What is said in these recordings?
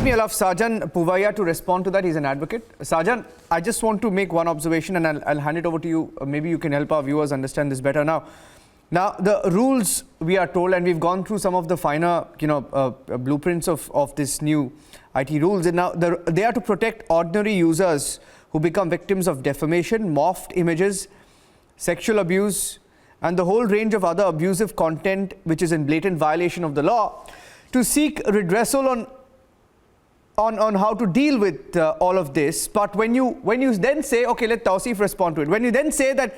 me allow Sajan Puvaya to respond to that. He's an advocate. Sajan, I just want to make one observation and I'll hand it over to you. Maybe you can help our viewers understand this better now. Now, the rules we are told, and we've gone through some of the finer, blueprints of this new IT rules. And now they are to protect ordinary users who become victims of defamation, morphed images, sexual abuse, and the whole range of other abusive content which is in blatant violation of the law, to seek redressal on how to deal with all of this. But when you then say, okay, let Tauseef respond to it. When you then say that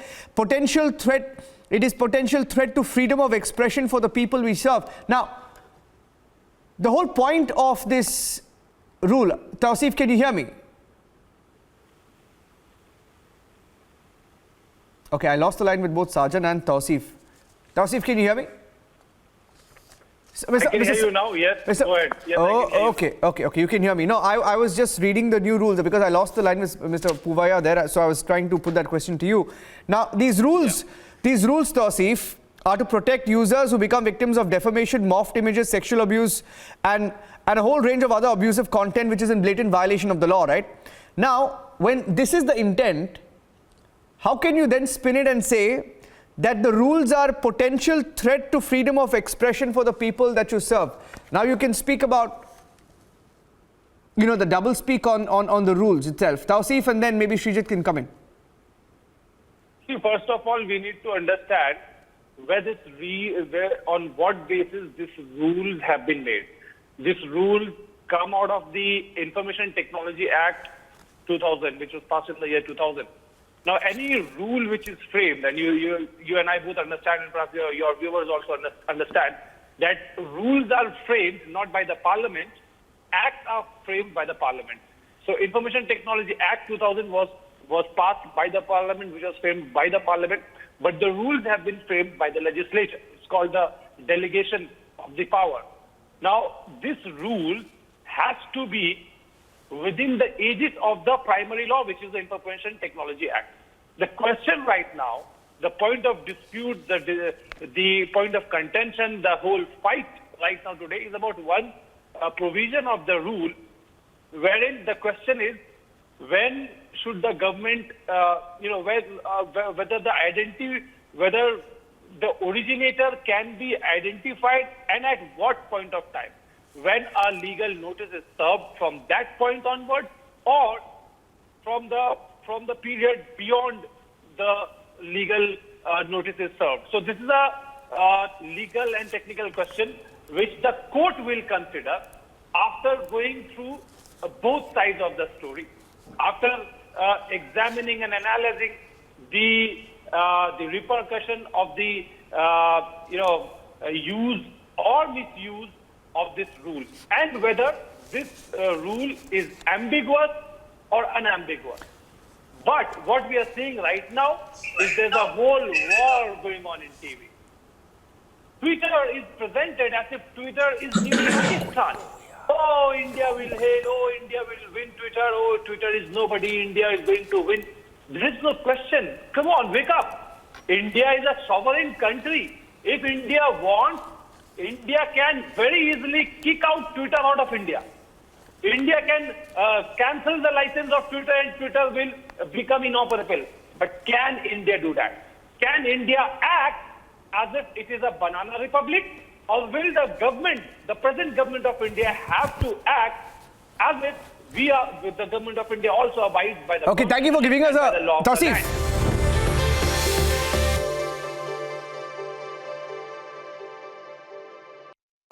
it is potential threat to freedom of expression for the people we serve. Now, the whole point of this rule, Tauseef, can you hear me? Okay, I lost the line with both Sajan and Tauseef. Tauseef, can you hear me? I can hear you now, yes. Go ahead. Yes, okay, you can hear me. No, I was just reading the new rules because I lost the line with Mr. Puvaya there, so I was trying to put that question to you. Now, these rules, Tauseef, are to protect users who become victims of defamation, morphed images, sexual abuse, and a whole range of other abusive content which is in blatant violation of the law, right? Now, when this is the intent, how can you then spin it and say that the rules are potential threat to freedom of expression for the people that you serve? Now you can speak about, the double speak on the rules itself. Tauseef, and then maybe Srijit can come in. See, first of all, we need to understand on what basis these rules have been made. These rules come out of the Information Technology Act 2000, which was passed in the year 2000. Now, any rule which is framed, and you and I both understand, and perhaps your viewers also understand, that rules are framed not by the Parliament, acts are framed by the Parliament. So, Information Technology Act 2000 was passed by the Parliament, which was framed by the Parliament, but the rules have been framed by the legislature. It's called the delegation of the power. Now, this rule has to be within the aegis of the primary law, which is the Information Technology Act. The question right now, the point of dispute, the point of contention, the whole fight right now today is about one provision of the rule, wherein the question is, when should the government, whether the originator can be identified and at what point of time? When a legal notice is served from that point onward, or from the period beyond the legal notice is served. So this is a legal and technical question which the court will consider after going through both sides of the story, after examining and analyzing the repercussion of the use or misuse of this rule, and whether this rule is ambiguous or unambiguous. But what we are seeing right now is there's a whole war going on in TV. Twitter is presented as if Twitter is new Pakistan. Oh, India will hail. Oh, India will win Twitter. Oh, Twitter is nobody. India is going to win. There is no question. Come on, wake up. India is a sovereign country. If India wants, India can very easily kick out Twitter out of India. India can cancel the license of Twitter and Twitter will become inoperable. But can India do that? Can India act as if it is a banana republic? Or will the government, the present government of India, have to act as if the government of India also abides by the Okay, thank you for giving us a... law of the land? Tauseef.